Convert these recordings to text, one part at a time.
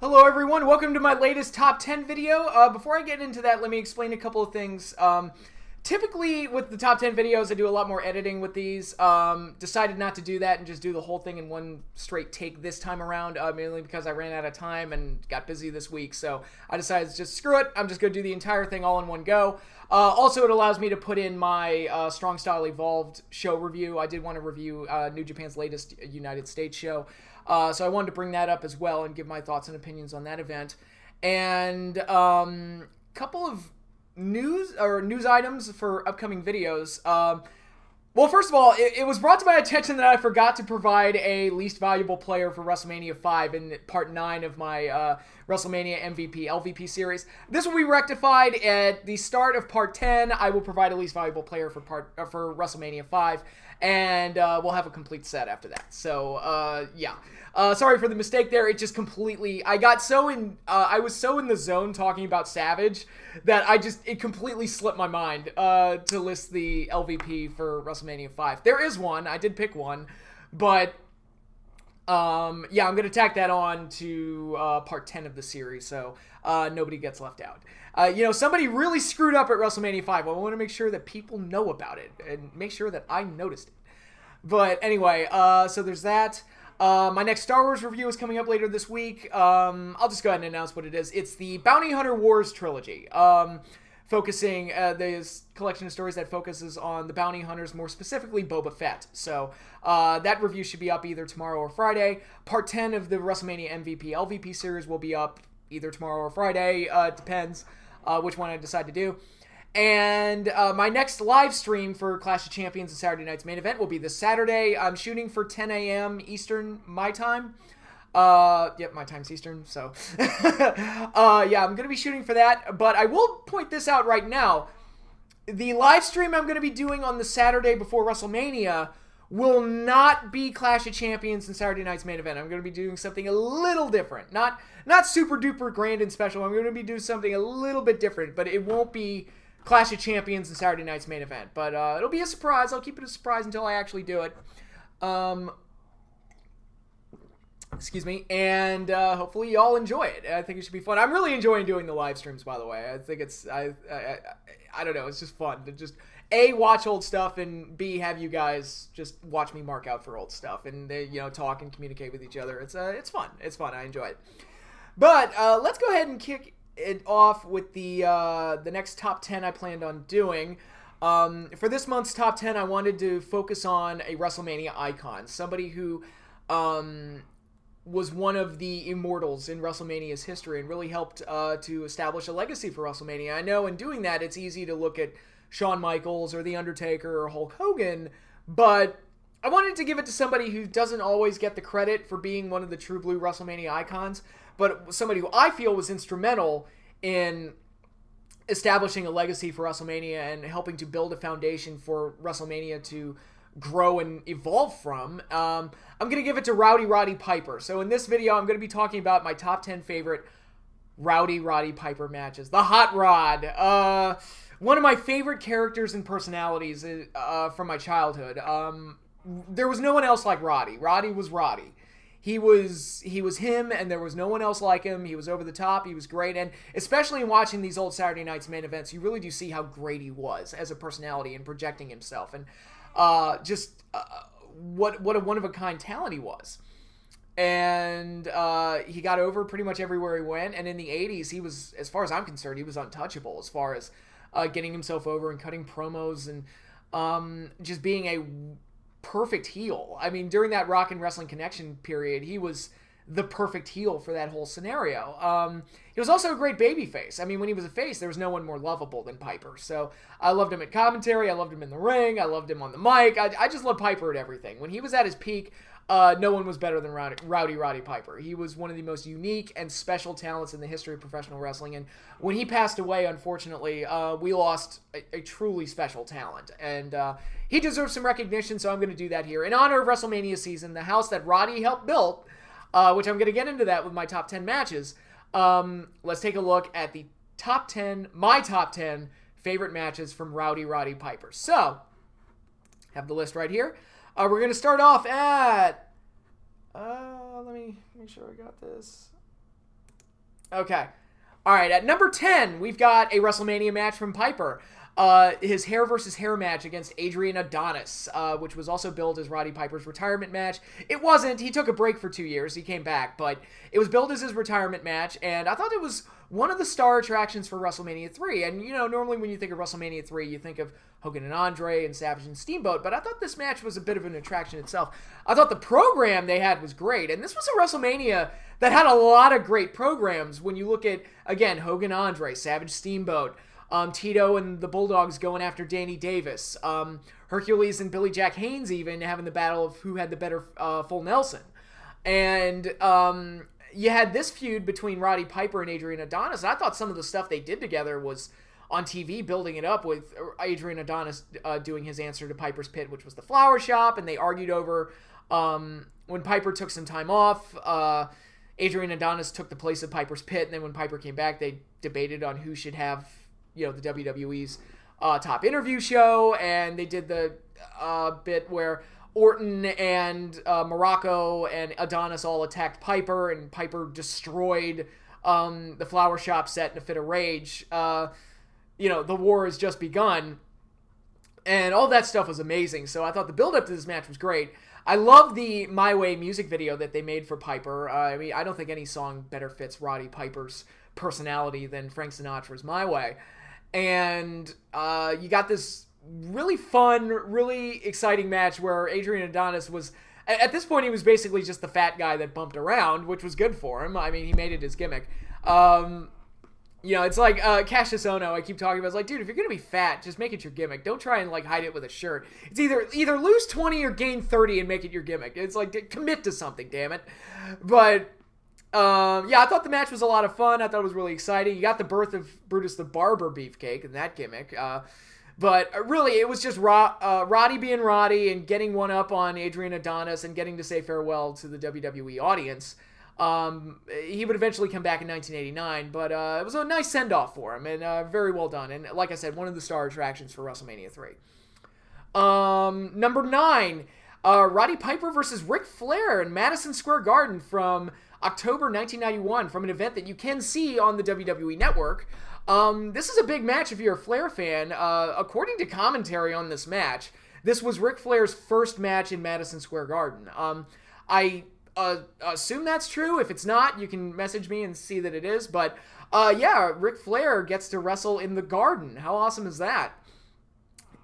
Hello everyone, welcome to my latest top 10 video. Before I get into that, let me explain a couple of things. Typically with the top 10 videos, I do a lot more editing with these. Decided not to do that and just do the whole thing in one straight take this time around, mainly because I ran out of time and got busy this week. So I decided to just screw it, I'm just going to do the entire thing all in one go. Also, it allows me to put in my Strong Style Evolved show review. I did want to review New Japan's latest United States show. So I wanted to bring that up as well and give my thoughts and opinions on that event. And a couple of news items for upcoming videos. Well, first of all, it was brought to my attention that I forgot to provide a least valuable player for WrestleMania 5 in part 9 of my WrestleMania MVP LVP series. This will be rectified at the start of part 10. I will provide a least valuable player for for WrestleMania 5, and we'll have a complete set after that. So, yeah. Sorry for the mistake there. It just completely... I got so in... I was so in the zone talking about Savage that it completely slipped my mind to list the LVP for WrestleMania 5. There is one. I did pick one. But, yeah, I'm going to tack that on to part 10 of the series, so nobody gets left out. Somebody really screwed up at WrestleMania 5. I want to make sure that people know about it and make sure that I noticed it. But anyway, so there's that. My next Star Wars review is coming up later this week. I'll just go ahead and announce what it is. It's the Bounty Hunter Wars trilogy, focusing this collection of stories that focuses on the bounty hunters, more specifically Boba Fett. So that review should be up either tomorrow or Friday. Part 10 of the WrestleMania MVP LVP series will be up either tomorrow or Friday. It depends which one I decide to do. And my next live stream for Clash of Champions and Saturday night's main event will be this Saturday. I'm shooting for 10 a.m. Eastern, my time. Yep, my time's Eastern, so. Yeah, I'm going to be shooting for that. But I will point this out right now. The live stream I'm going to be doing on the Saturday before WrestleMania will not be Clash of Champions and Saturday night's main event. I'm going to be doing something a little different. Not super duper grand and special. I'm going to be doing something a little bit different, but it won't be Clash of Champions and Saturday night's main event. But it'll be a surprise. I'll keep it a surprise until I actually do it. Excuse me. And hopefully y'all enjoy it. I think it should be fun. I'm really enjoying doing the live streams, by the way. I think it's... I don't know. It's just fun to just... A, watch old stuff, and B, have you guys just watch me mark out for old stuff. And they, talk and communicate with each other. It's fun. It's fun. I enjoy it. But let's go ahead and kick it off with the next top 10 I planned on doing. For this month's top 10, I wanted to focus on a WrestleMania icon, somebody who was one of the immortals in WrestleMania's history and really helped to establish a legacy for WrestleMania. I know in doing that, it's easy to look at Shawn Michaels or The Undertaker or Hulk Hogan, but I wanted to give it to somebody who doesn't always get the credit for being one of the true blue WrestleMania icons, but somebody who I feel was instrumental in establishing a legacy for WrestleMania and helping to build a foundation for WrestleMania to grow and evolve from. I'm going to give it to Rowdy Roddy Piper. So in this video, I'm going to be talking about my top 10 favorite Rowdy Roddy Piper matches. The Hot Rod. One of my favorite characters and personalities from my childhood. There was no one else like Roddy. Roddy was Roddy. He was him, and there was no one else like him. He was over the top. He was great, and especially in watching these old Saturday night's main events, you really do see how great he was as a personality and projecting himself, and what a one-of-a-kind talent he was. And he got over pretty much everywhere he went, and in the 80s, he was, as far as I'm concerned, he was untouchable as far as getting himself over and cutting promos and just being a perfect heel. I mean, during that Rock and Wrestling Connection period, he was the perfect heel for that whole scenario. He was also a great babyface. I mean, when he was a face, there was no one more lovable than Piper. So I loved him at commentary. I loved him in the ring. I loved him on the mic. I just loved Piper at everything. When he was at his peak, no one was better than Rowdy Roddy Piper. He was one of the most unique and special talents in the history of professional wrestling. And when he passed away, unfortunately, we lost a truly special talent. And he deserves some recognition, so I'm going to do that here. In honor of WrestleMania season, the house that Roddy helped build, which I'm going to get into that with my top 10 matches, let's take a look at the my top 10 favorite matches from Rowdy Roddy Piper. So, have the list right here. We're going to start off at... let me make sure I got this. Okay. All right, at number 10, we've got a WrestleMania match from Piper. His hair versus hair match against Adrian Adonis, which was also billed as Roddy Piper's retirement match. It wasn't. He took a break for 2 years. He came back, but it was billed as his retirement match, and I thought it was one of the star attractions for WrestleMania 3. And, you know, normally when you think of WrestleMania 3, you think of Hogan and Andre and Savage and Steamboat, but I thought this match was a bit of an attraction itself. I thought the program they had was great, and this was a WrestleMania that had a lot of great programs when you look at, again, Hogan, Andre, Savage, Steamboat, Tito and the Bulldogs going after Danny Davis, Hercules and Billy Jack Haynes even having the battle of who had the better full Nelson. And you had this feud between Roddy Piper and Adrian Adonis. And I thought some of the stuff they did together was on TV, building it up with Adrian Adonis doing his answer to Piper's Pit, which was the flower shop, and they argued over when Piper took some time off. Adrian Adonis took the place of Piper's Pit, and then when Piper came back, they debated on who should have, you know, the WWE's top interview show, and they did the bit where Orton and Morocco and Adonis all attacked Piper, and Piper destroyed the flower shop set in a fit of rage. You know, the war has just begun, and all that stuff was amazing. So I thought the build-up to this match was great. I love the My Way music video that they made for Piper. I mean, I don't think any song better fits Roddy Piper's personality than Frank Sinatra's My Way. And you got this really fun, really exciting match where Adrian Adonis was, at this point, he was basically just the fat guy that bumped around, which was good for him. I mean, he made it his gimmick. You know, it's like Cassius Ohno, I keep talking about. It's like, dude, if you're going to be fat, just make it your gimmick. Don't try and, like, hide it with a shirt. It's either lose 20 or gain 30 and make it your gimmick. It's like, commit to something, damn it. But, yeah, I thought the match was a lot of fun. I thought it was really exciting. You got the birth of Brutus the Barber beefcake and that gimmick. But really, it was just Roddy being Roddy and getting one up on Adrian Adonis and getting to say farewell to the WWE audience. He would eventually come back in 1989, but it was a nice send-off for him, and very well done. And like I said, one of the star attractions for WrestleMania 3. Number 9, Roddy Piper versus Ric Flair in Madison Square Garden from October 1991, from an event that you can see on the WWE Network. This is a big match if you're a Flair fan. According to commentary on this match, this was Ric Flair's first match in Madison Square Garden. I assume that's true. If it's not, you can message me and see that it is. But yeah, Ric Flair gets to wrestle in the Garden. How awesome is that?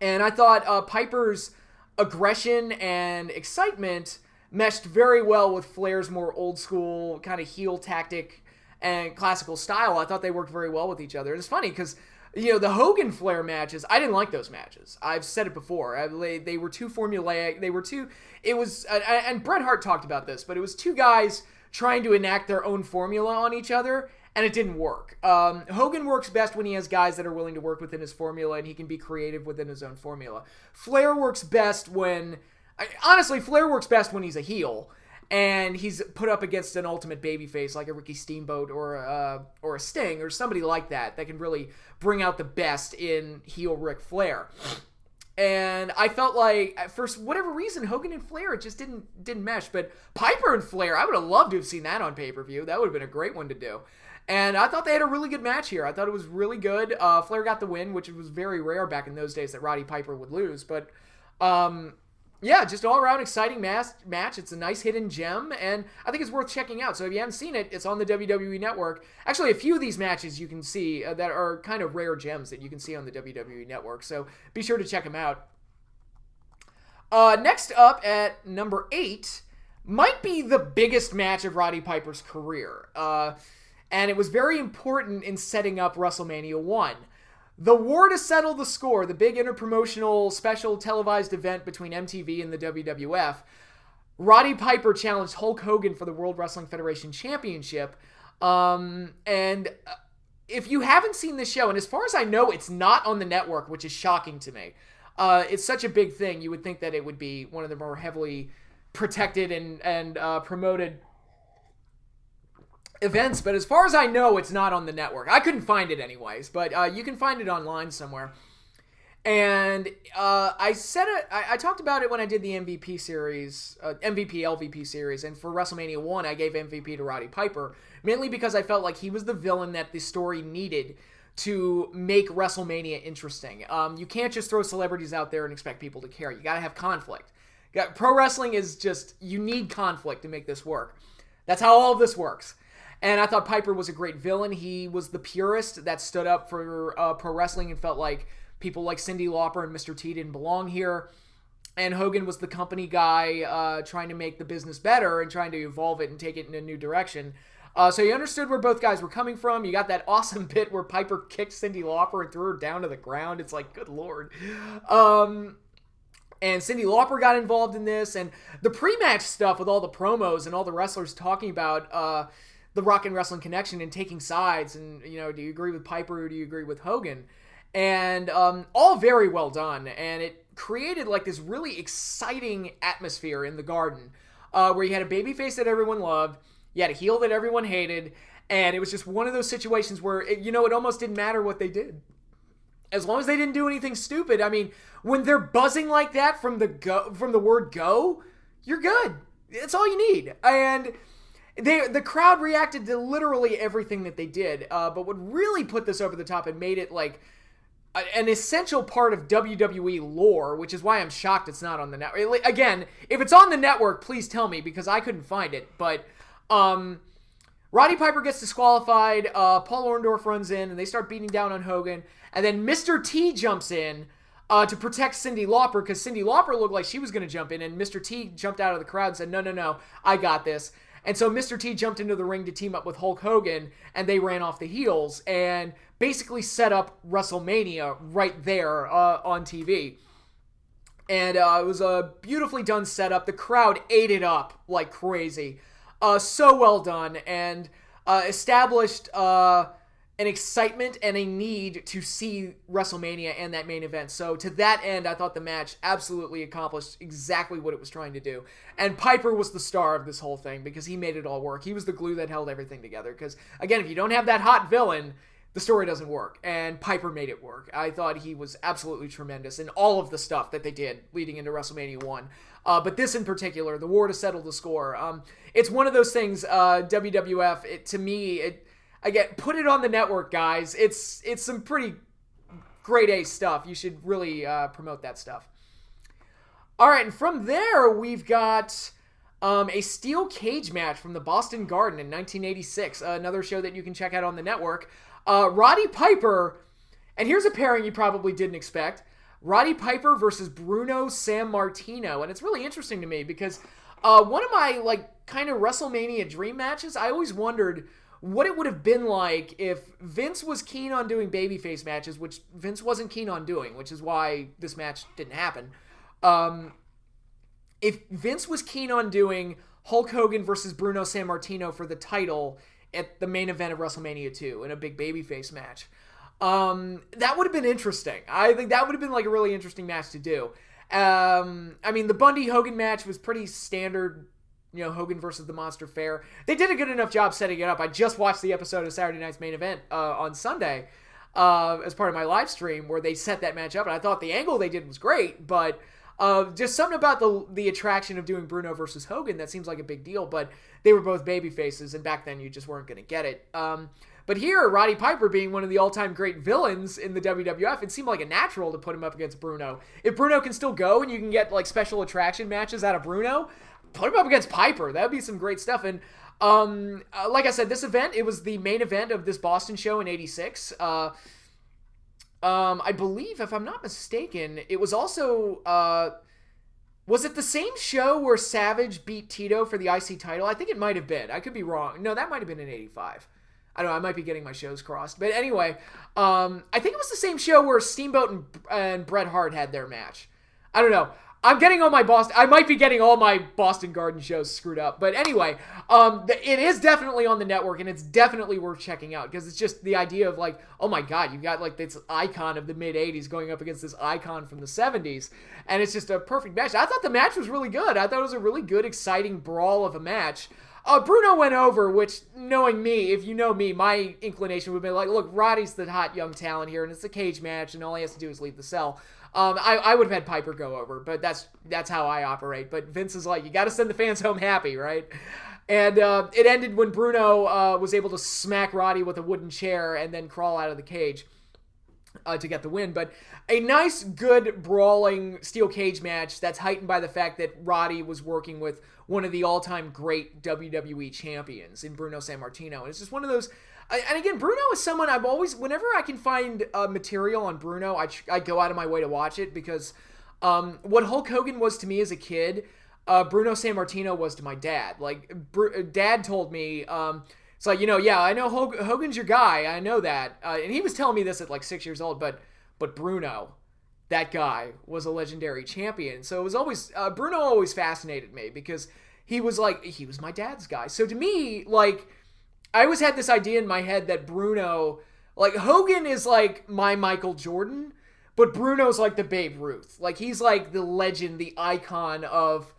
And I thought Piper's aggression and excitement meshed very well with Flair's more old school kind of heel tactic and classical style. I thought they worked very well with each other. It's funny because, you know, the Hogan Flair matches, I didn't like those matches. I've said it before. They were too formulaic. And Bret Hart talked about this, but it was two guys trying to enact their own formula on each other, and it didn't work. Hogan works best when he has guys that are willing to work within his formula, and he can be creative within his own formula. Flair works best when he's a heel, and he's put up against an ultimate babyface like a Ricky Steamboat or a Sting or somebody like that can really bring out the best in heel Ric Flair. And I felt like, for whatever reason, Hogan and Flair, it just didn't mesh. But Piper and Flair, I would have loved to have seen that on pay-per-view. That would have been a great one to do. And I thought they had a really good match here. I thought it was really good. Flair got the win, which was very rare back in those days that Roddy Piper would lose. But yeah, just all-around exciting match. It's a nice hidden gem, and I think it's worth checking out. So if you haven't seen it, it's on the WWE Network. Actually, a few of these matches you can see that are kind of rare gems that you can see on the WWE Network. So be sure to check them out. Next up at number 8 might be the biggest match of Roddy Piper's career. And it was very important in setting up WrestleMania 1. The War to Settle the Score, the big interpromotional special televised event between MTV and the WWF, Roddy Piper challenged Hulk Hogan for the World Wrestling Federation Championship. And if you haven't seen this show, and as far as I know, it's not on the network, which is shocking to me. It's such a big thing. You would think that it would be one of the more heavily protected and promoted events, but as far as I know, it's not on the network. I couldn't find it anyways, but you can find it online somewhere. And I talked about it when I did the MVP series, MVP LVP series, and for WrestleMania 1, I gave MVP to Roddy Piper, mainly because I felt like he was the villain that the story needed to make WrestleMania interesting. You can't just throw celebrities out there and expect people to care. You gotta have conflict. Pro wrestling is just, you need conflict to make this work. That's how all of this works. And I thought Piper was a great villain. He was the purist that stood up for pro wrestling and felt like people like Cyndi Lauper and Mr. T didn't belong here. And Hogan was the company guy trying to make the business better and trying to evolve it and take it in a new direction. So you understood where both guys were coming from. You got that awesome bit where Piper kicked Cyndi Lauper and threw her down to the ground. It's like, good Lord. And Cyndi Lauper got involved in this. And the pre-match stuff with all the promos and all the wrestlers talking about the Rock and Wrestling Connection and taking sides. And, do you agree with Piper or do you agree with Hogan? And all very well done. And it created like this really exciting atmosphere in the Garden where you had a babyface that everyone loved, you had a heel that everyone hated, and it was just one of those situations where it almost didn't matter what they did, as long as they didn't do anything stupid. I mean, when they're buzzing like that from the word go, you're good. That's all you need. And the crowd reacted to literally everything that they did. But what really put this over the top and made it like an essential part of WWE lore, which is why I'm shocked it's not on the network. Again, if it's on the network, please tell me, because I couldn't find it. But Roddy Piper gets disqualified, Paul Orndorff runs in, and they start beating down on Hogan, and then Mr. T jumps in to protect Cyndi Lauper, because Cyndi Lauper looked like she was going to jump in, and Mr. T jumped out of the crowd and said, no, I got this. And so Mr. T jumped into the ring to team up with Hulk Hogan, and they ran off the heels, and basically set up WrestleMania right there on TV. And it was a beautifully done setup. The crowd ate it up like crazy. So well done, and established an excitement and a need to see WrestleMania and that main event. So to that end, I thought the match absolutely accomplished exactly what it was trying to do. And Piper was the star of this whole thing because he made it all work. He was the glue that held everything together. Because, again, if you don't have that hot villain, the story doesn't work. And Piper made it work. I thought he was absolutely tremendous in all of the stuff that they did leading into WrestleMania 1. But this in particular, the war to settle the score. It's one of those things, WWF, to me, again, put it on the network, guys. It's some pretty grade A stuff. You should really promote that stuff. All right, and from there, we've got a steel cage match from the Boston Garden in 1986, another show that you can check out on the network. Roddy Piper, and here's a pairing you probably didn't expect. Roddy Piper versus Bruno Sammartino. And it's really interesting to me because one of my kind of WrestleMania dream matches, I always wondered what it would have been like if Vince was keen on doing babyface matches, which Vince wasn't keen on doing, which is why this match didn't happen. If Vince was keen on doing Hulk Hogan versus Bruno Sammartino for the title at the main event of WrestleMania 2 in a big babyface match, that would have been interesting. I think that would have been like a really interesting match to do. I mean, the Bundy-Hogan match was pretty standard, Hogan versus the Monster Fair. They did a good enough job setting it up. I just watched the episode of Saturday Night's Main Event on Sunday as part of my live stream where they set that match up, and I thought the angle they did was great, but just something about the attraction of doing Bruno versus Hogan that seems like a big deal, but they were both baby faces, and back then you just weren't going to get it. But here, Roddy Piper being one of the all-time great villains in the WWF, it seemed like a natural to put him up against Bruno. If Bruno can still go and you can get special attraction matches out of Bruno, put him up against Piper. That would be some great stuff. And like I said, this event, it was the main event of this Boston show in 86. I believe, if I'm not mistaken, it was also... was it the same show where Savage beat Tito for the IC title? I think it might have been. I could be wrong. No, that might have been in 85. I don't know, I might be getting my shows crossed. But anyway, I think it was the same show where Steamboat and Bret Hart had their match. I don't know. I might be getting all my Boston Garden shows screwed up. But anyway, it is definitely on the network, and it's definitely worth checking out, because it's just the idea of oh my God, you've got this icon of the mid-'80s going up against this icon from the 70s, and it's just a perfect match. I thought the match was really good. I thought it was a really good, exciting brawl of a match. Bruno went over, which, knowing me, if you know me, my inclination would be like, look, Roddy's the hot young talent here, and it's a cage match, and all he has to do is leave the cell. I would have had Piper go over, but that's how I operate. But Vince is like, you got to send the fans home happy, right? And it ended when Bruno was able to smack Roddy with a wooden chair and then crawl out of the cage to get the win. But a nice, good, brawling steel cage match that's heightened by the fact that Roddy was working with one of the all-time great WWE champions in Bruno Sammartino. And it's just one of those... And again, Bruno is someone I've always... Whenever I can find material on Bruno, I go out of my way to watch it because what Hulk Hogan was to me as a kid, Bruno Sammartino was to my dad. Like, Dad told me... it's like, yeah, I know Hogan's your guy. I know that. And he was telling me this at like 6 years old, but Bruno, that guy, was a legendary champion. So it was always, Bruno always fascinated me because he was my dad's guy. So to me, like, I always had this idea in my head that Bruno, like, Hogan is like my Michael Jordan, but Bruno's like the Babe Ruth. Like, he's like the legend, the icon of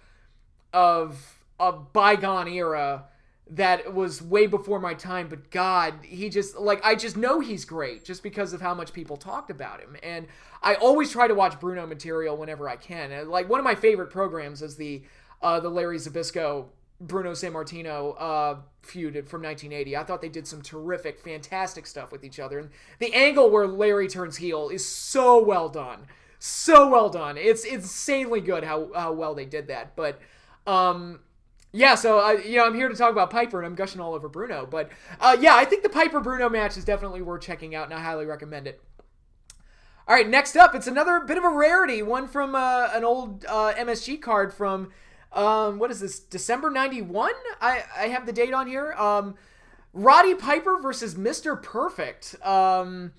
a bygone era that was way before my time, but God, he just, like, I just know he's great just because of how much people talked about him. And I always try to watch Bruno material whenever I can. And, like, one of my favorite programs is the Larry Zbyszko Bruno Sammartino feud from 1980. I thought they did some terrific, fantastic stuff with each other. And the angle where Larry turns heel is so well done. So well done. It's insanely good how well they did that. But, yeah, so, I'm here to talk about Piper, and I'm gushing all over Bruno. But, yeah, I think the Piper-Bruno match is definitely worth checking out, and I highly recommend it. All right, next up, it's another bit of a rarity, one from an old MSG card from, what is this, December 91? I have the date on here. Roddy Piper versus Mr. Perfect. That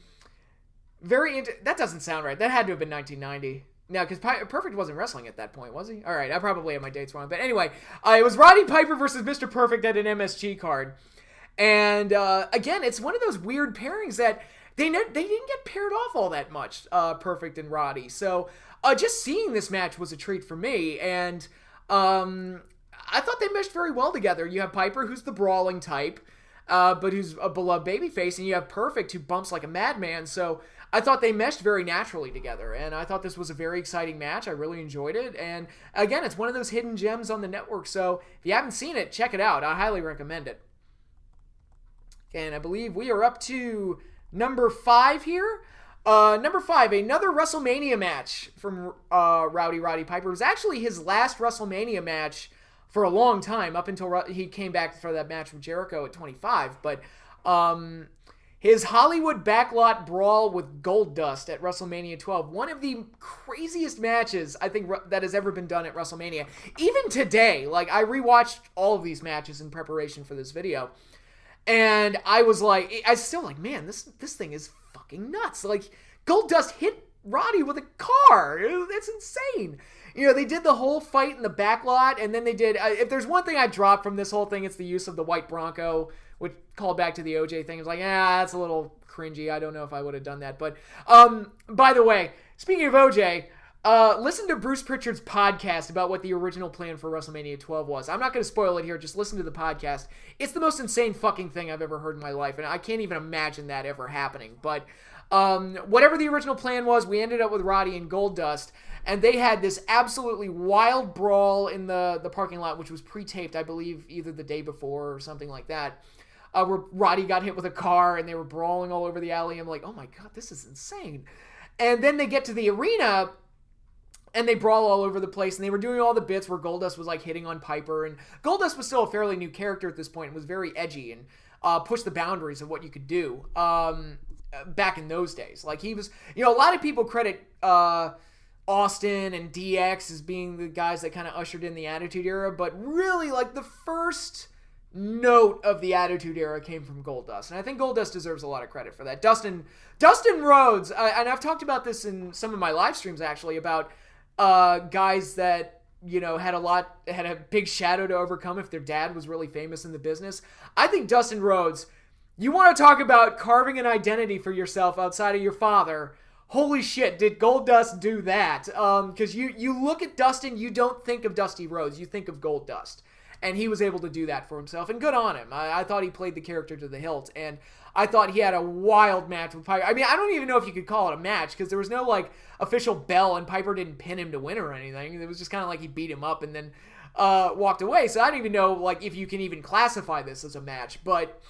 doesn't sound right. That had to have been 1990. No, because Perfect wasn't wrestling at that point, was he? All right, I probably have my dates wrong. But anyway, it was Roddy Piper versus Mr. Perfect at an MSG card. And again, it's one of those weird pairings that they didn't get paired off all that much, Perfect and Roddy. So just seeing this match was a treat for me. And I thought they meshed very well together. You have Piper, who's the brawling type, but who's a beloved babyface. And you have Perfect, who bumps like a madman. So I thought they meshed very naturally together, and I thought this was a very exciting match. I really enjoyed it, and again, it's one of those hidden gems on the network, so if you haven't seen it, check it out. I highly recommend it. And I believe we are up to number 5 here. Number 5, another WrestleMania match from Rowdy Roddy Piper. It was actually his last WrestleMania match for a long time, up until he came back for that match with Jericho at 25, but his Hollywood backlot brawl with Goldust at WrestleMania 12. One of the craziest matches, I think, that has ever been done at WrestleMania. Even today, like, I rewatched all of these matches in preparation for this video. And I was still like, man, this thing is fucking nuts. Like, Goldust hit Roddy with a car. It's insane. They did the whole fight in the backlot, and then they did... if there's one thing I dropped from this whole thing, it's the use of the white Bronco, which called back to the OJ thing. It was like, that's a little cringy. I don't know if I would have done that. But, by the way, speaking of OJ, listen to Bruce Pritchard's podcast about what the original plan for WrestleMania 12 was. I'm not going to spoil it here. Just listen to the podcast. It's the most insane fucking thing I've ever heard in my life, and I can't even imagine that ever happening. But whatever the original plan was, we ended up with Roddy and Goldust, and they had this absolutely wild brawl in the parking lot, which was pre-taped, I believe, either the day before or something like that. Where Roddy got hit with a car and they were brawling all over the alley. I'm like, oh my God, this is insane. And then they get to the arena and they brawl all over the place, and they were doing all the bits where Goldust was like hitting on Piper, and Goldust was still a fairly new character at this point and was very edgy and pushed the boundaries of what you could do back in those days. Like, he was, a lot of people credit Austin and DX as being the guys that kind of ushered in the Attitude Era, but really, like, the first note of the Attitude Era came from Goldust, and I think Goldust deserves a lot of credit for that. Dustin Rhodes, and I've talked about this in some of my live streams actually, about guys that had a big shadow to overcome if their dad was really famous in the business. I think Dustin Rhodes, you want to talk about carving an identity for yourself outside of your father. Holy shit, did Goldust do that? Because you look at Dustin, you don't think of Dusty Rhodes, you think of Goldust. and he was able to do that for himself, and good on him. I thought he played the character to the hilt, and I thought he had a wild match with Piper. I mean, I don't even know if you could call it a match, because there was no, like, official bell, and Piper didn't pin him to win or anything. It was just kind of like he beat him up and then walked away. So I don't even know, like, if you can even classify this as a match, but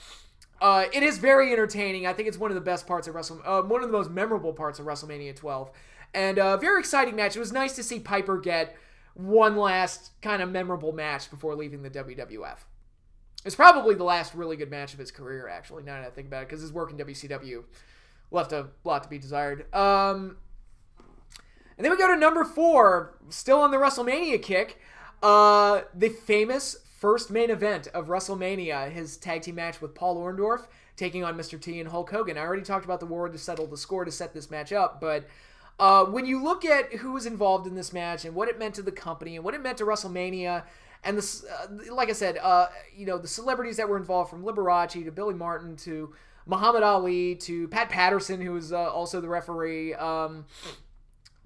it is very entertaining. I think it's one of the best parts of one of the most memorable parts of WrestleMania 12, and a very exciting match. It was nice to see Piper get one last kind of memorable match before leaving the WWF. It's probably the last really good match of his career, actually, now that I think about it, because his work in WCW left a lot to be desired. And then we go to number 4, still on the WrestleMania kick, the famous first main event of WrestleMania, his tag team match with Paul Orndorff, taking on Mr. T and Hulk Hogan. I already talked about the war to settle the score to set this match up, but when you look at who was involved in this match and what it meant to the company and what it meant to WrestleMania, and this, like I said, the celebrities that were involved, from Liberace to Billy Martin to Muhammad Ali to Pat Patterson, who was also the referee,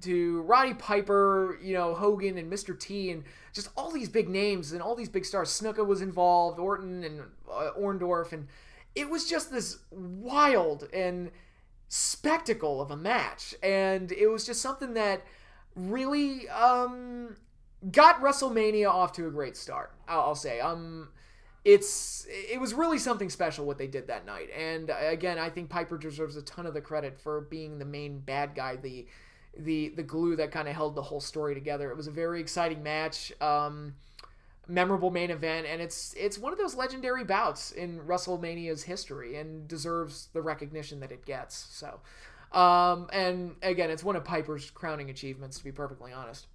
to Roddy Piper, Hogan and Mr. T, and just all these big names and all these big stars. Snuka was involved, Orton and Orndorff, and it was just this wild and spectacle of a match, and it was just something that really got WrestleMania off to a great start. I'll say it was really something special what they did that night, and again, I think Piper deserves a ton of the credit for being the main bad guy, the glue that kind of held the whole story together. It was a very exciting match, memorable main event, and it's one of those legendary bouts in WrestleMania's history and deserves the recognition that it gets. So, and again, it's one of Piper's crowning achievements, to be perfectly honest.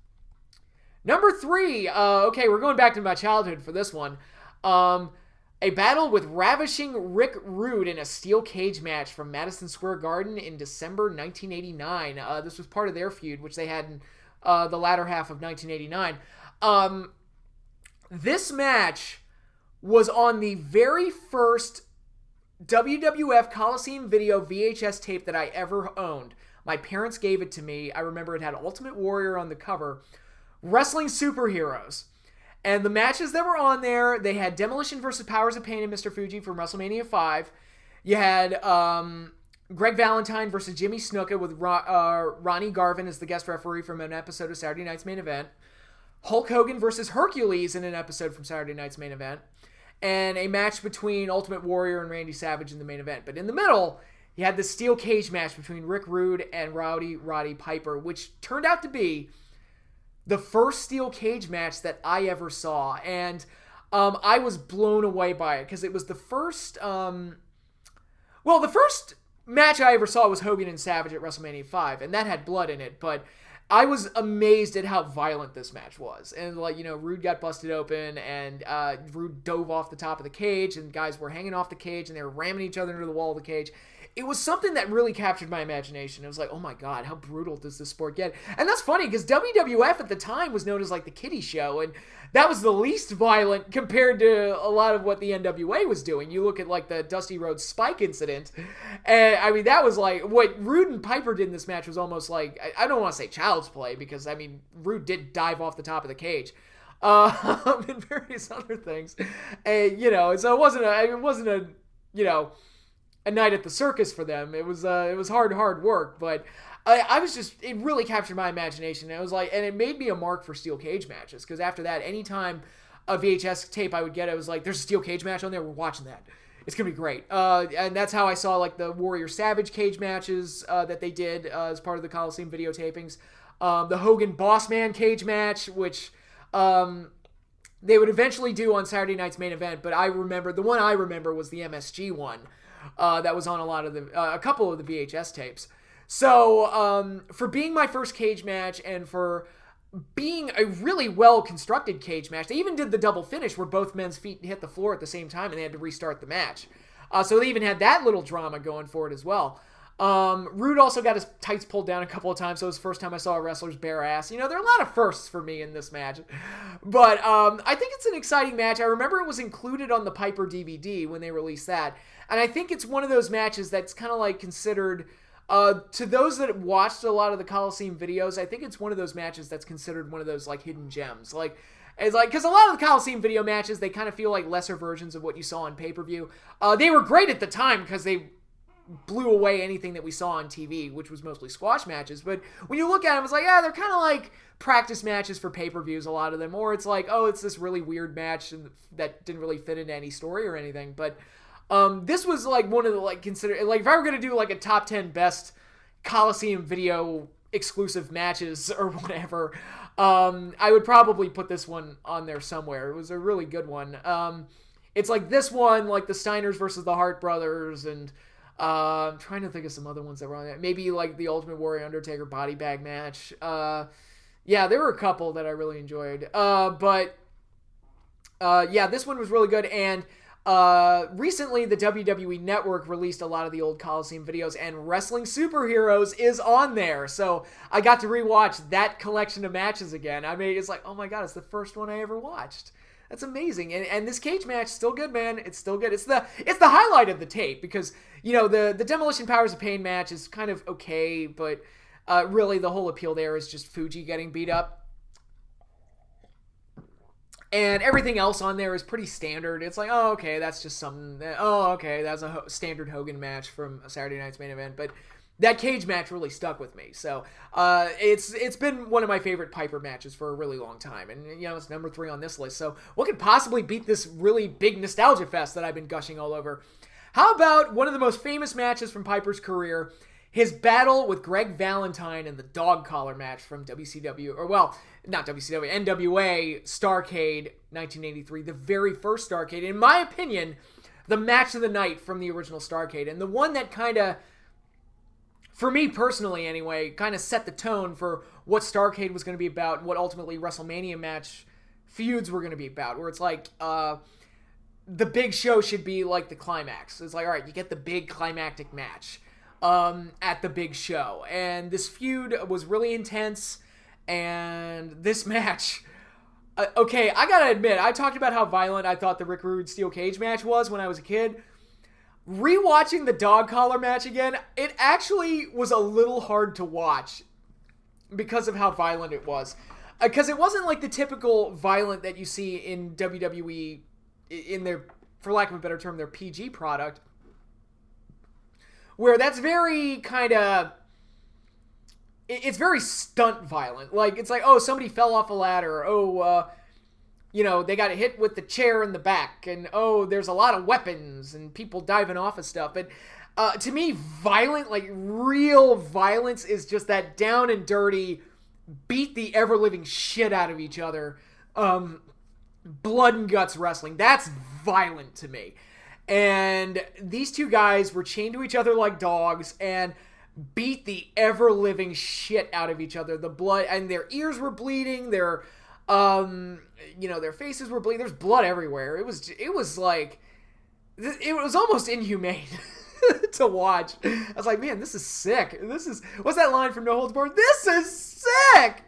Number 3, okay, we're going back to my childhood for this one. A battle with ravishing Rick Rude in a steel cage match from Madison Square Garden in December 1989. This was part of their feud, which they had in the latter half of 1989. This match was on the very first WWF Coliseum Video VHS tape that I ever owned. My parents gave it to me. I remember it had Ultimate Warrior on the cover. Wrestling Superheroes. And the matches that were on there, they had Demolition versus Powers of Pain and Mr. Fuji from WrestleMania 5. You had Greg Valentine versus Jimmy Snuka with Ronnie Garvin as the guest referee from an episode of Saturday Night's Main Event. Hulk Hogan versus Hercules in an episode from Saturday Night's Main Event. And a match between Ultimate Warrior and Randy Savage in the main event. But in the middle, you had the steel cage match between Rick Rude and Rowdy Roddy Piper, which turned out to be the first steel cage match that I ever saw, and I was blown away by it, because it was the first, the first match I ever saw was Hogan and Savage at WrestleMania 5, and that had blood in it, but I was amazed at how violent this match was, and Rude got busted open, and Rude dove off the top of the cage, and guys were hanging off the cage, and they were ramming each other into the wall of the cage. It was something that really captured my imagination. It was like, oh my God, how brutal does this sport get? And that's funny, because WWF at the time was known as like the kiddie show, and that was the least violent compared to a lot of what the NWA was doing. You look at like the Dusty Rhodes Spike incident, and I mean, that was like, what Rude and Piper did in this match was almost like, I don't want to say child's play, because I mean, Rude did dive off the top of the cage. And various other things. And, so it wasn't a night at the circus for them. It was hard work, but I was just, it really captured my imagination. It was like, and it made me a mark for steel cage matches, because after that, anytime a VHS tape I would get, I was like, there's a steel cage match on there, we're watching that. It's gonna be great. And that's how I saw like the Warrior Savage cage matches that they did as part of the Coliseum videotapings. The Hogan Bossman cage match, which they would eventually do on Saturday Night's Main Event, but the one I remember was the MSG one. That was on a couple of the VHS tapes. So, for being my first cage match, and for being a really well-constructed cage match, they even did the double finish where both men's feet hit the floor at the same time, and they had to restart the match. So they even had that little drama going for it as well. Rude also got his tights pulled down a couple of times, so it was the first time I saw a wrestler's bare ass. There are a lot of firsts for me in this match. But I think it's an exciting match. I remember it was included on the Piper DVD when they released that. And I think it's one of those matches that's kind of like considered, to those that watched a lot of the Coliseum videos, I think it's one of those matches that's considered one of those like hidden gems. Like, It's like, because a lot of the Coliseum video matches, they kind of feel like lesser versions of what you saw on pay-per-view. They were great at the time because they blew away anything that we saw on TV, which was mostly squash matches. But when you look at them, it's like, yeah, they're kind of like practice matches for pay-per-views, a lot of them. Or it's like, oh, it's this really weird match that didn't really fit into any story or anything. But this was like one of the, like, consider, like, if I were going to do like a top 10 best Coliseum video exclusive matches or whatever, I would probably put this one on there somewhere. It was a really good one. It's like this one, like the Steiners versus the Hart Brothers, and I'm trying to think of some other ones that were on there. Maybe like the Ultimate Warrior Undertaker body bag match. Yeah, there were a couple that I really enjoyed. But yeah, this one was really good. And recently the WWE Network released a lot of the old Coliseum videos, and Wrestling Superheroes is on there. So I got to rewatch that collection of matches again. I mean, it's like, oh my God, it's the first one I ever watched. That's amazing. And this cage match is still good, man. It's still good. It's the highlight of the tape, because, you know, the Demolition Powers of Pain match is kind of okay, but really the whole appeal there is just Fuji getting beat up. And everything else on there is pretty standard. It's like, oh, okay, that's just something. Oh, okay, that's a standard Hogan match from Saturday Night's Main Event. But that cage match really stuck with me. So it's been one of my favorite Piper matches for a really long time. And, you know, it's number 3 on this list. So what could possibly beat this really big nostalgia fest that I've been gushing all over? How about one of the most famous matches from Piper's career, his battle with Greg Valentine in the dog collar match from WCW, or well, not WCW, NWA Starrcade 1983, the very first Starrcade. In my opinion, the match of the night from the original Starrcade, and the one that kind of, for me personally anyway, kind of set the tone for what Starrcade was going to be about, and what ultimately WrestleMania match feuds were going to be about, where it's like, the big show should be like the climax. It's like, all right, you get the big climactic match at the big show. And this feud was really intense, and this match, okay, I gotta admit, I talked about how violent I thought the Rick Rude Steel Cage match was when I was a kid. Rewatching the dog collar match again, it actually was a little hard to watch because of how violent it was. Because it wasn't like the typical violent that you see in WWE, in their, for lack of a better term, their PG product, where that's very kind of, it's very stunt violent. Like, it's like, oh, somebody fell off a ladder. Oh, you know, they got hit with the chair in the back. And, oh, there's a lot of weapons and people diving off of stuff. But to me, violent, like real violence, is just that down and dirty, beat the ever-living shit out of each other, blood and guts wrestling. That's violent to me. And these two guys were chained to each other like dogs and beat the ever-living shit out of each other. The blood, and their ears were bleeding, their you know, their faces were bleeding. There's blood everywhere. It was like, it was almost inhumane to watch. I was like, man, this is sick. What's that line from No Holds Barred? This is sick!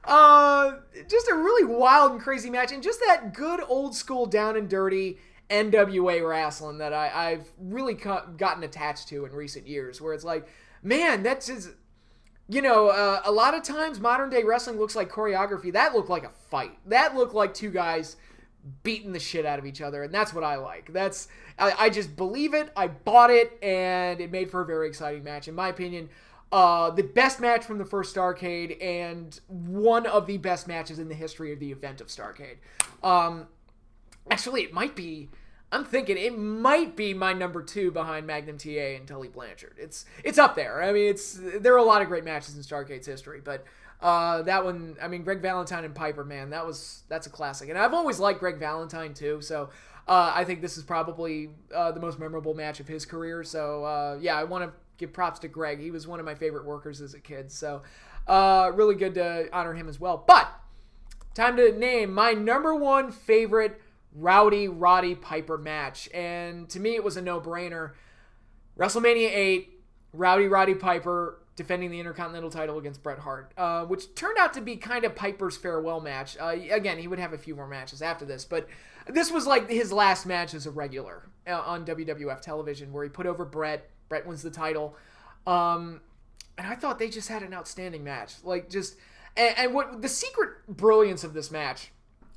Just a really wild and crazy match, and just that good old school down and dirty NWA wrestling that I've really gotten attached to in recent years, where it's like, man, that's just, you know, a lot of times modern day wrestling looks like choreography. That looked like a fight. That looked like two guys beating the shit out of each other, and that's what I like. I just believe it, I bought it, and it made for a very exciting match. In my opinion, the best match from the first Starrcade, and one of the best matches in the history of the event of Starrcade. Actually, I'm thinking it might be my number 2 behind Magnum TA and Tully Blanchard. It's up there. I mean, there are a lot of great matches in Starrcade's history, but that one, I mean, Greg Valentine and Piper, man, that's a classic. And I've always liked Greg Valentine too, so I think this is probably the most memorable match of his career. So yeah, I want to give props to Greg. He was one of my favorite workers as a kid, so really good to honor him as well. But time to name my number 1 favorite Rowdy Roddy Piper match, and to me it was a no-brainer. WrestleMania 8, Rowdy Roddy Piper defending the Intercontinental title against Bret Hart, which turned out to be kind of Piper's farewell match. Again, he would have a few more matches after this, but this was like his last match as a regular on WWF television, where he put over Bret. Bret wins the title, and I thought they just had an outstanding match. Like, just, and what the secret brilliance of this match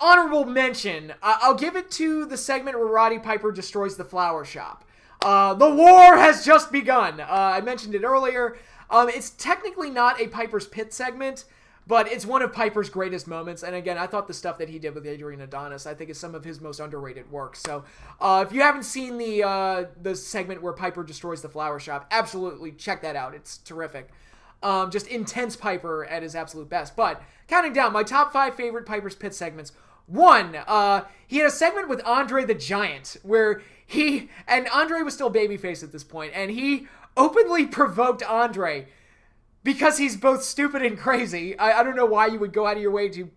honorable mention. I'll give it to the segment where Roddy Piper destroys the flower shop. The war has just begun. I mentioned it earlier. It's technically not a Piper's Pit segment, but it's one of Piper's greatest moments. And again, I thought the stuff that he did with Adrian Adonis, I think is some of his most underrated work. So if you haven't seen the segment where Piper destroys the flower shop, absolutely check that out. It's terrific. Just intense Piper at his absolute best. But counting down, my top 5 favorite Piper's Pit segments. 1, he had a segment with Andre the Giant where and Andre was still babyface at this point, and he openly provoked Andre because he's both stupid and crazy. I don't know why you would go out of your way to,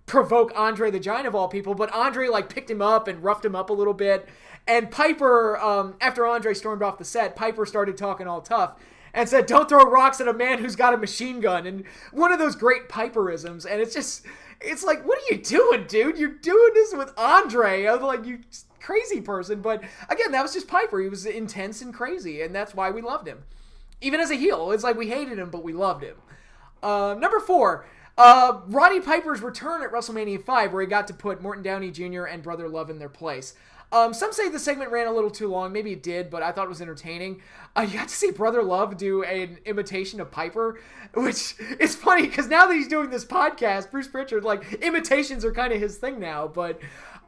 provoke Andre the Giant of all people, but Andre, picked him up and roughed him up a little bit. And Piper, after Andre stormed off the set, Piper started talking all tough and said, "Don't throw rocks at a man who's got a machine gun." And one of those great Piperisms. And it's like, what are you doing, dude? You're doing this with Andre. I was like, you crazy person. But again, that was just Piper. He was intense and crazy, and that's why we loved him. Even as a heel, it's like we hated him, but we loved him. Number 4, Roddy Piper's return at WrestleMania 5, where he got to put Morton Downey Jr. and Brother Love in their place. Some say the segment ran a little too long. Maybe it did, but I thought it was entertaining. You got to see Brother Love do an imitation of Piper, which is funny because now that he's doing this podcast, Bruce Pritchard, imitations are kind of his thing now. But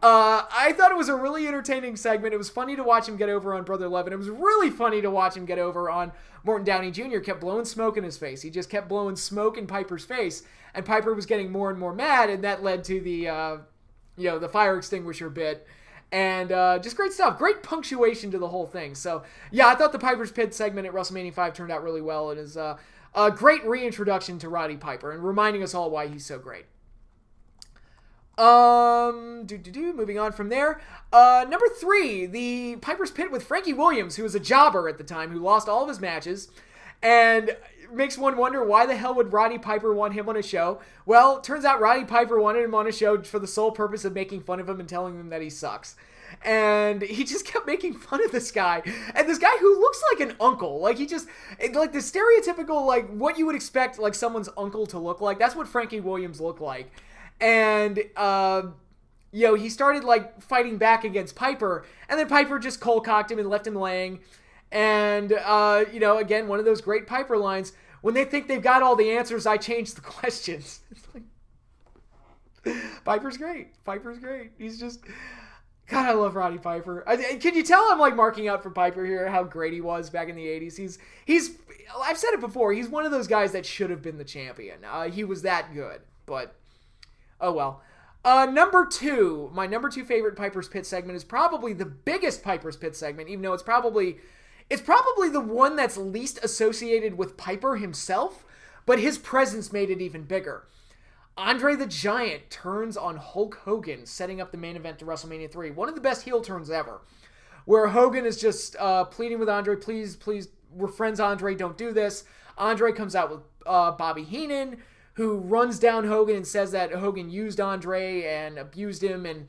I thought it was a really entertaining segment. It was funny to watch him get over on Brother Love, and it was really funny to watch him get over on Morton Downey Jr. Kept blowing smoke in his face. He just kept blowing smoke in Piper's face, and Piper was getting more and more mad, and that led to the fire extinguisher bit. And just great stuff. Great punctuation to the whole thing. So, yeah, I thought the Piper's Pit segment at WrestleMania 5 turned out really well. It is a great reintroduction to Roddy Piper and reminding us all why he's so great. Moving on from there. Number 3, the Piper's Pit with Frankie Williams, who was a jobber at the time, who lost all of his matches. And makes one wonder, why the hell would Roddy Piper want him on a show? Well, turns out Roddy Piper wanted him on a show for the sole purpose of making fun of him and telling him that he sucks. And he just kept making fun of this guy. And this guy who looks like an uncle. The stereotypical, what you would expect, someone's uncle to look like. That's what Frankie Williams looked like. And, he started, fighting back against Piper. And then Piper just cold-cocked him and left him laying. And, again, one of those great Piper lines, when they think they've got all the answers, I change the questions. Piper's great. He's just, God, I love Roddy Piper. Can you tell I'm, marking out for Piper here, how great he was back in the 80s? He's I've said it before, he's one of those guys that should have been the champion. He was that good, but, oh well. Number 2, my number 2 favorite Piper's Pit segment is probably the biggest Piper's Pit segment, even though it's probably the one that's least associated with Piper himself, but his presence made it even bigger. Andre the Giant turns on Hulk Hogan, setting up the main event to WrestleMania 3. One of the best heel turns ever, where Hogan is just pleading with Andre, please, we're friends, Andre, don't do this. Andre comes out with Bobby Heenan, who runs down Hogan and says that Hogan used Andre and abused him and,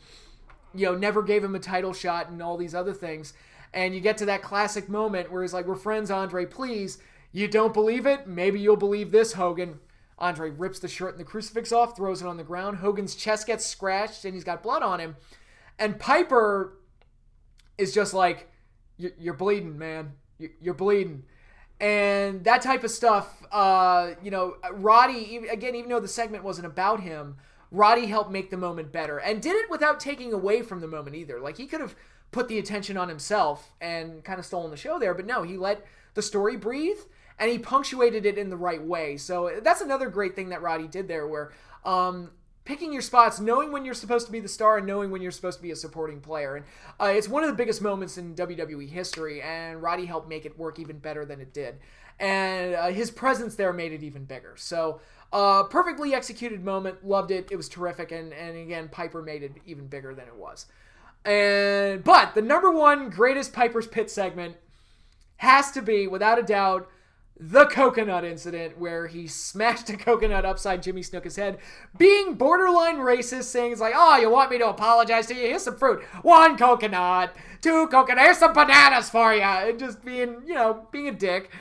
never gave him a title shot and all these other things. And you get to that classic moment where he's like, we're friends, Andre, please. You don't believe it? Maybe you'll believe this, Hogan. Andre rips the shirt and the crucifix off, throws it on the ground. Hogan's chest gets scratched and he's got blood on him. And Piper is just like, you're bleeding, man. You're bleeding. And that type of stuff, Roddy, again, even though the segment wasn't about him, Roddy helped make the moment better. And did it without taking away from the moment either. He could have put the attention on himself and kind of stolen the show there, but no, he let the story breathe and he punctuated it in the right way. So that's another great thing that Roddy did there, where picking your spots, knowing when you're supposed to be the star and knowing when you're supposed to be a supporting player. And it's one of the biggest moments in WWE history, and Roddy helped make it work even better than it did. And his presence there made it even bigger. So perfectly executed moment, loved it. It was terrific, and again, Piper made it even bigger than it was. But the number 1 greatest Piper's Pit segment has to be, without a doubt, the coconut incident, where he smashed a coconut upside Jimmy Snuka's head, being borderline racist, saying it's like, oh, you want me to apologize to you? Here's some fruit. 1 coconut, 2 coconut, here's some bananas for you. And just being a dick.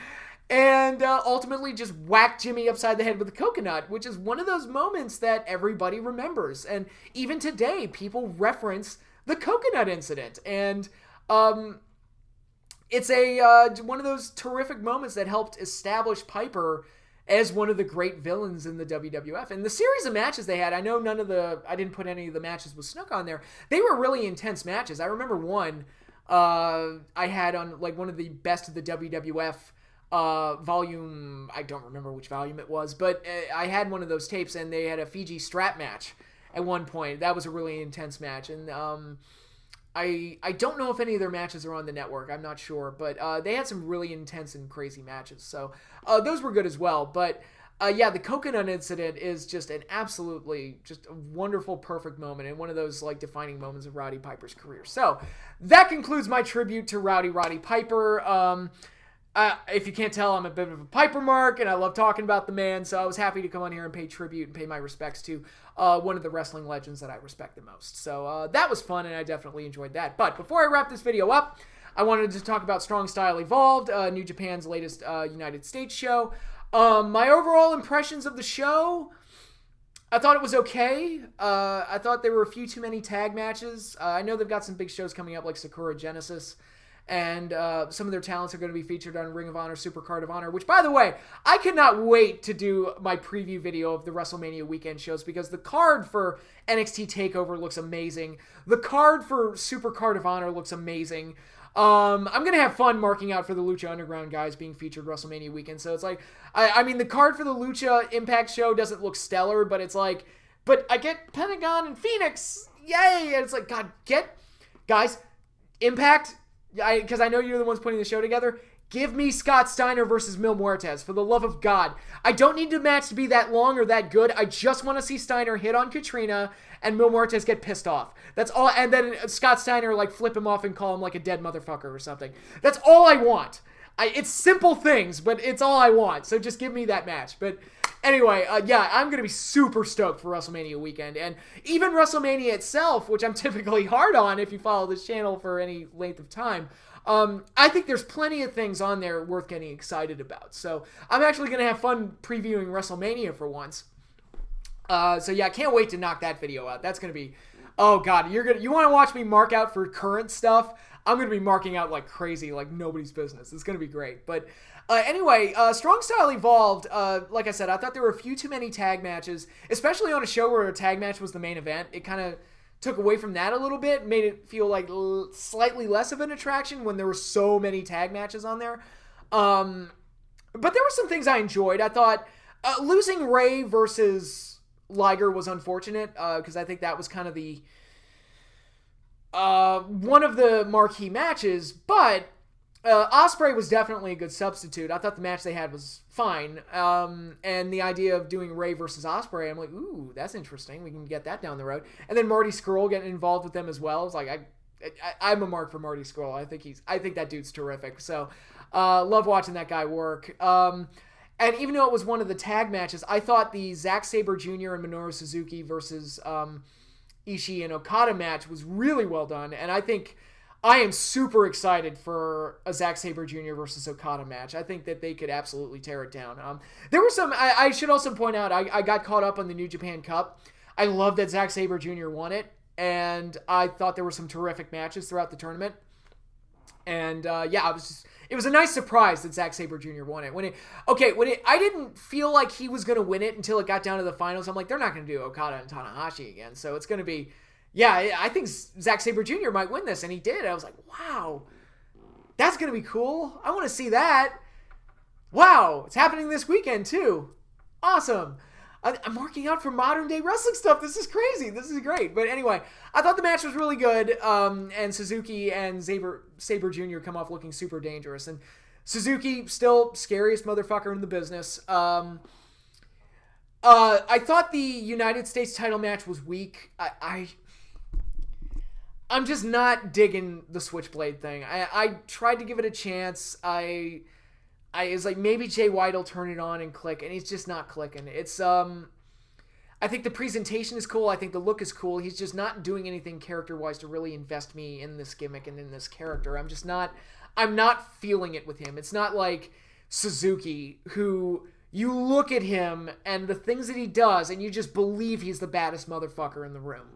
and ultimately just whacked Jimmy upside the head with a coconut, which is one of those moments that everybody remembers. And even today, people reference the coconut incident. And it's one of those terrific moments that helped establish Piper as one of the great villains in the WWF. And the series of matches they had, I know I didn't put any of the matches with Snook on there. They were really intense matches. I remember one I had on like one of the best of the WWF volume. I don't remember which volume it was, but I had one of those tapes, and they had a Fiji strap match at one point. That was a really intense match. And I don't know if any of their matches are on the network. I'm not sure, but they had some really intense and crazy matches. So those were good as well. But yeah, the coconut incident is just an absolutely just a wonderful, perfect moment, and one of those like defining moments of Roddy Piper's career. So that concludes my tribute to Rowdy Roddy Piper. If you can't tell, I'm a bit of a Piper mark, and I love talking about the man, so I was happy to come on here and pay tribute and pay my respects to one of the wrestling legends that I respect the most. So that was fun, and I definitely enjoyed that. But before I wrap this video up, I wanted to talk about Strong Style Evolved, New Japan's latest United States show. My overall impressions of the show, I thought it was okay. I thought there were a few too many tag matches. I know they've got some big shows coming up like Sakura Genesis, and some of their talents are going to be featured on Ring of Honor, Supercard of Honor, which, by the way, I cannot wait to do my preview video of the WrestleMania weekend shows, because the card for NXT TakeOver looks amazing. The card for Supercard of Honor looks amazing. I'm going to have fun marking out for the Lucha Underground guys being featured WrestleMania weekend. So it's like, I mean, the card for the Lucha Impact show doesn't look stellar, but it's like, but I get Pentagon and Phoenix. Yay! And it's like, God, guys, Impact, because I know you're the ones putting the show together, give me Scott Steiner versus Mil Muertes, for the love of God. I don't need the match to be that long or that good. I just want to see Steiner hit on Katrina and Mil Muertes get pissed off. That's all. And then Scott Steiner like flip him off and call him like a dead motherfucker or something. That's all I want. It's simple things, but it's all I want. So just give me that match. But anyway, yeah, I'm going to be super stoked for WrestleMania weekend. And even WrestleMania itself, which I'm typically hard on if you follow this channel for any length of time, I think there's plenty of things on there worth getting excited about. So I'm actually going to have fun previewing WrestleMania for once. So yeah, I can't wait to knock that video out. That's going to be, oh God, you want to watch me mark out for current stuff? I'm going to be marking out like crazy, like nobody's business. It's going to be great. But anyway, Strong Style Evolved, like I said, I thought there were a few too many tag matches, especially on a show where a tag match was the main event. It kind of took away from that a little bit, made it feel like slightly less of an attraction when there were so many tag matches on there. But there were some things I enjoyed. I thought losing Ray versus Liger was unfortunate, because I think that was kind of the one of the marquee matches, but Ospreay was definitely a good substitute. I thought the match they had was fine, and the idea of doing Ray versus Ospreay, I'm like, ooh, that's interesting. We can get that down the road. And then Marty Scurll getting involved with them as well. It's like I'm a mark for Marty Scurll. I think that dude's terrific. So love watching that guy work. And even though it was one of the tag matches, I thought the Zack Sabre Jr. and Minoru Suzuki versus Ishii and Okada match was really well done, and I think I am super excited for a Zack Sabre Jr. versus Okada match. I think that they could absolutely tear it down. There were some, I should also point out, I got caught up on the New Japan Cup. I love that Zack Sabre Jr. won it, and I thought there were some terrific matches throughout the tournament. And yeah, it was a nice surprise that Zack Sabre Jr. won it. I didn't feel like he was going to win it until it got down to the finals. I'm like, they're not going to do Okada and Tanahashi again. So it's going to be, yeah, I think Zack Sabre Jr. might win this. And he did. I was like, wow, that's going to be cool. I want to see that. Wow, it's happening this weekend too. Awesome. I'm marking out for modern day wrestling stuff. This is crazy. This is great. But anyway, I thought the match was really good. And Suzuki and Sabre Jr. come off looking super dangerous. And Suzuki, still scariest motherfucker in the business. I thought the United States title match was weak. I'm just not digging the Switchblade thing. I tried to give it a chance. I was like, maybe Jay White will turn it on and click, and he's just not clicking. It's I think the presentation is cool. I think the look is cool. He's just not doing anything character-wise to really invest me in this gimmick and in this character. I'm not feeling it with him. It's not like Suzuki, who you look at him and the things that he does, and you just believe he's the baddest motherfucker in the room.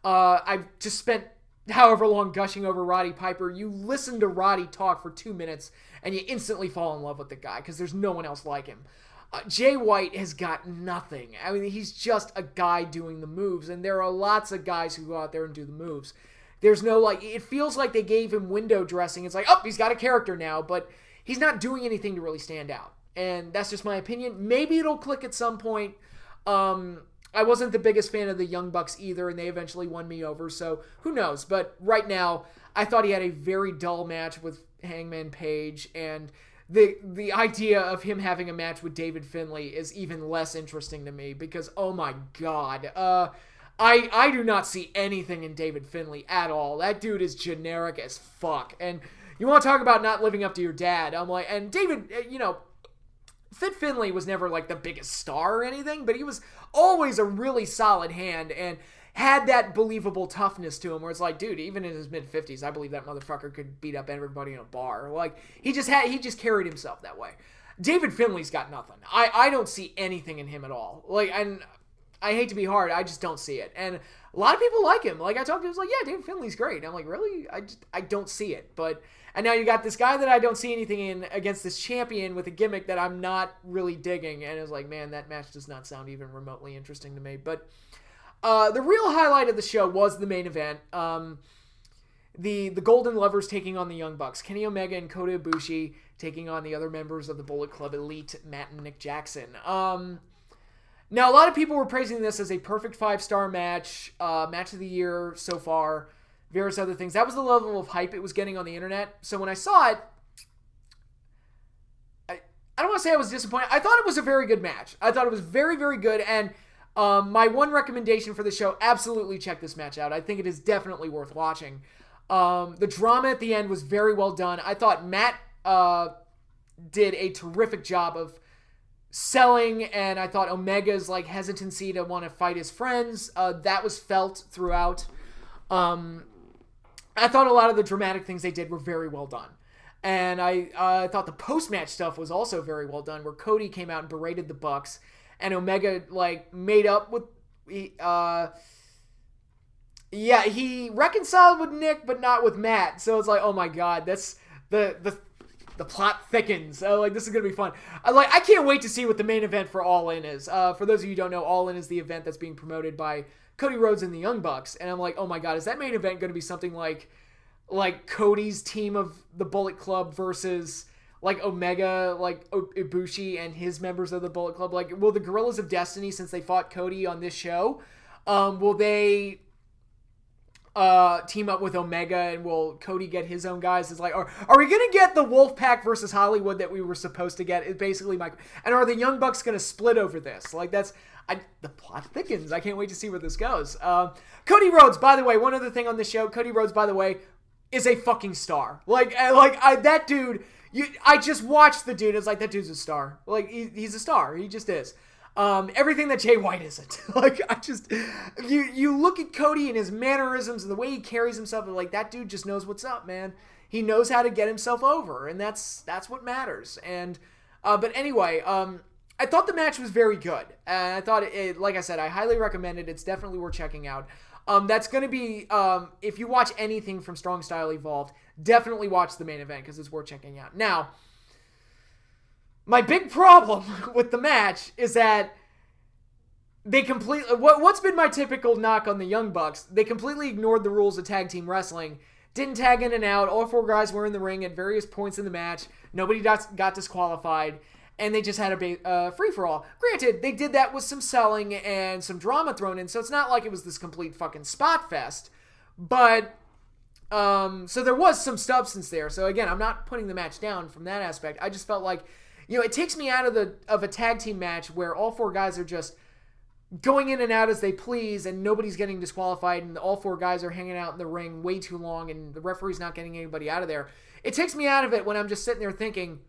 I've just spent however long gushing over Roddy Piper. You listen to Roddy talk for 2 minutes, and you instantly fall in love with the guy, because there's no one else like him. Jay White has got nothing. I mean, he's just a guy doing the moves, and there are lots of guys who go out there and do the moves. There's no, like, it feels like they gave him window dressing. It's like, oh, he's got a character now, but he's not doing anything to really stand out. And that's just my opinion. Maybe it'll click at some point. I wasn't the biggest fan of the Young Bucks either, and they eventually won me over, so who knows. But right now, I thought he had a very dull match with Hangman Page, and the idea of him having a match with David Finlay is even less interesting to me, because, oh my god, I do not see anything in David Finlay at all. That dude is generic as fuck. And you want to talk about not living up to your dad. I'm like, and David, Fit Finlay was never like the biggest star or anything, but he was always a really solid hand and had that believable toughness to him where it's like, dude, even in his mid-50s, I believe that motherfucker could beat up everybody in a bar. Like, he just carried himself that way. David Finlay's got nothing. I don't see anything in him at all. Like, and I hate to be hard, I just don't see it. And a lot of people like him. Like, I talked to him, I was like, yeah, David Finlay's great. And I'm like, really? I don't see it. And now you got this guy that I don't see anything in against this champion with a gimmick that I'm not really digging. And it's like, man, that match does not sound even remotely interesting to me. But the real highlight of the show was the main event. The Golden Lovers taking on the Young Bucks. Kenny Omega and Kota Ibushi taking on the other members of the Bullet Club Elite, Matt and Nick Jackson. Now, a lot of people were praising this as a perfect 5-star match, match of the year so far, various other things. That was the level of hype it was getting on the internet. So when I saw it, I don't want to say I was disappointed. I thought it was a very good match. I thought it was very, very good. And my one recommendation for the show, absolutely check this match out. I think it is definitely worth watching. The drama at the end was very well done. I thought Matt did a terrific job of selling, and I thought Omega's like hesitancy to want to fight his friends, that was felt throughout. I thought a lot of the dramatic things they did were very well done. And I thought the post-match stuff was also very well done, where Cody came out and berated the Bucks, and Omega like made up with he reconciled with Nick but not with Matt. So it's like, oh my god, that's the plot thickens. Like, this is going to be fun. I can't wait to see what the main event for All In is. For those of you who don't know, All In is the event that's being promoted by Cody Rhodes and the Young Bucks. And I'm like, oh my god, is that main event going to be something like Cody's team of the Bullet Club versus like Omega, like Ibushi and his members of the Bullet Club? Like, will the Guerrillas of Destiny, since they fought Cody on this show, will they team up with Omega, and will Cody get his own guys? It's like, are we gonna get the Wolfpack versus Hollywood that we were supposed to get? Is basically my, and are the Young Bucks gonna split over this? Like, the plot thickens. I can't wait to see where this goes. Cody Rhodes, by the way, one other thing on this show, Cody Rhodes, by the way, is a fucking star. That dude, I just watched the dude. It's like, that dude's a star. Like, he's a star. He just is. Everything that Jay White isn't. You look at Cody and his mannerisms and the way he carries himself, and like, that dude just knows what's up, man. He knows how to get himself over, and that's what matters. And but anyway, I thought the match was very good. And I thought it, like I said, I highly recommend it. It's definitely worth checking out. That's going to be, if you watch anything from Strong Style Evolved, definitely watch the main event, because it's worth checking out. Now, my big problem with the match is that they completely, what's been my typical knock on the Young Bucks, they completely ignored the rules of tag team wrestling, didn't tag in and out, all 4 guys were in the ring at various points in the match, nobody got disqualified, and they just had a free-for-all. Granted, they did that with some selling and some drama thrown in, so it's not like it was this complete fucking spot fest, but so there was some substance there. So again, I'm not putting the match down from that aspect. I just felt like, it takes me out of a tag team match where all 4 guys are just going in and out as they please, and nobody's getting disqualified, and all 4 guys are hanging out in the ring way too long, and the referee's not getting anybody out of there. It takes me out of it when I'm just sitting there thinking,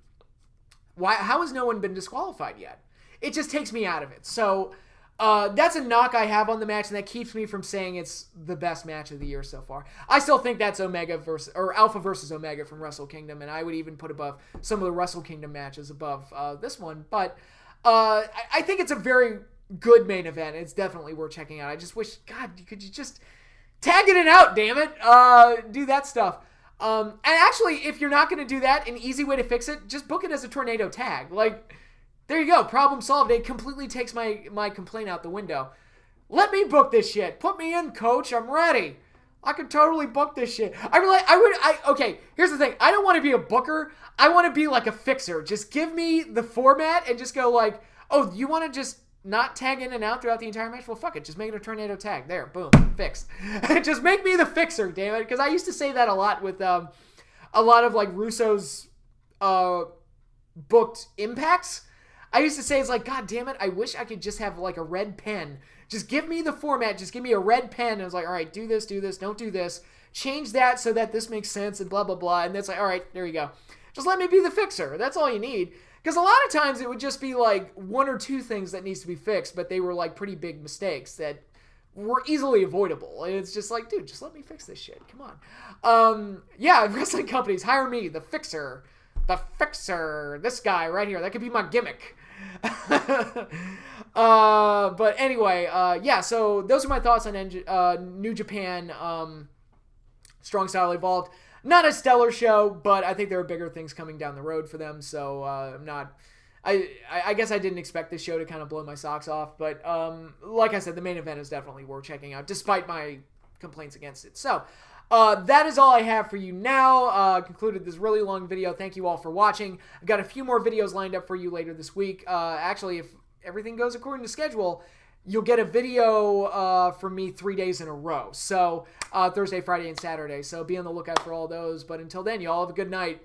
how has no one been disqualified yet? It just takes me out of it. So That's a knock I have on the match, and that keeps me from saying it's the best match of the year so far. I still think that's Alpha versus Omega from Wrestle Kingdom, and I would even put above some of the Wrestle Kingdom matches above this one. But I think it's a very good main event. It's definitely worth checking out. I just wish, God, could you just tag it out, damn it. Do that stuff. And actually, if you're not going to do that, an easy way to fix it, just book it as a tornado tag. Like, there you go. Problem solved. It completely takes my complaint out the window. Let me book this shit. Put me in, coach. I'm ready. I could totally book this shit. Okay, here's the thing. I don't want to be a booker. I want to be like a fixer. Just give me the format and just go like, oh, you want to just not tag in and out throughout the entire match? Well, fuck it. Just make it a tornado tag. There, boom, fixed. Just make me the fixer, damn it. Because I used to say that a lot with a lot of like Russo's booked impacts. I used to say, it's like, God damn it, I wish I could just have like a red pen. Just give me the format. Just give me a red pen. And I was like, all right, do this, don't do this. Change that so that this makes sense and blah, blah, blah. And that's like, all right, there you go. Just let me be the fixer. That's all you need. Because a lot of times it would just be like one or two things that needs to be fixed, but they were like pretty big mistakes that were easily avoidable. And it's just like, dude, just let me fix this shit. Come on. Yeah, wrestling companies, hire me, the fixer. The fixer. This guy right here. That could be my gimmick. But anyway, yeah, so those are my thoughts on New Japan Strong Style Evolved. Not a stellar show, but I think there are bigger things coming down the road for them, so I guess I didn't expect this show to kind of blow my socks off, but like I said, the main event is definitely worth checking out, despite my complaints against it. So that is all I have for you now. Concluded this really long video. Thank you all for watching. I've got a few more videos lined up for you later this week. Actually, if everything goes according to schedule, you'll get a video from me 3 days in a row. So Thursday, Friday, and Saturday. So be on the lookout for all those. But until then, you all have a good night.